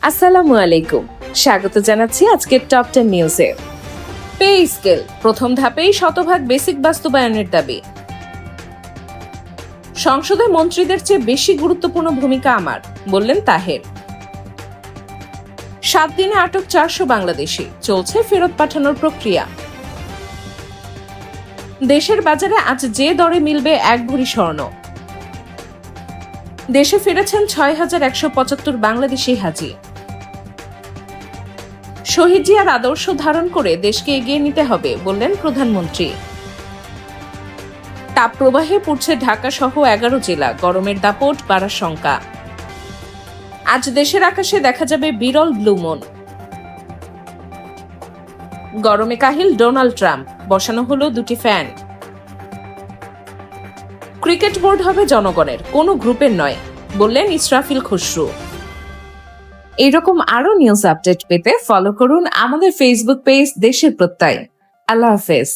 আসসালামু আলাইকুম, স্বাগত জানাচ্ছি আজকের টপ 10 নিউজে। পে স্কেল প্রথম ধাপেই শতভাগ বেসিক বাস্তবায়নের দাবি। সংসদে মন্ত্রীদের চেয়ে বেশি গুরুত্বপূর্ণ ভূমিকা আমার, বললেন তাহের। 7 দিনে আটক 400 বাংলাদেশি, চলছে ফেরত পাঠানোর প্রক্রিয়া। দেশের বাজারে আজ যে দরে মিলবে 1 ভরি স্বর্ণ। দেশে ফিরেছেন 6175 বাংলাদেশি হাজি। শহীদ জিয়ার আদর্শ ধারণ করে দেশকে এগিয়ে নিতে হবে, বললেন প্রধানমন্ত্রী। তাপপ্রবাহে পুড়ছে ঢাকা সহ 11 জেলা, গরমের দাপট বাড়ার শঙ্কা। আজ দেশের আকাশে দেখা যাবে বিরল ব্লু মুন। গরমে কাহিল ডোনাল্ড ট্রাম্প, বসানো হলো 2টি ফ্যান। ক্রিকেট বোর্ড হবে জনগণের, কোনো গ্রুপের নয়, বললেন ইসরাফিল খসরু। এইরকম আরো নিউজ আপডেট পেতে ফলো করুন আমাদের ফেসবুক পেজ দেশের প্রত্যয়। আল্লাহ হাফেজ।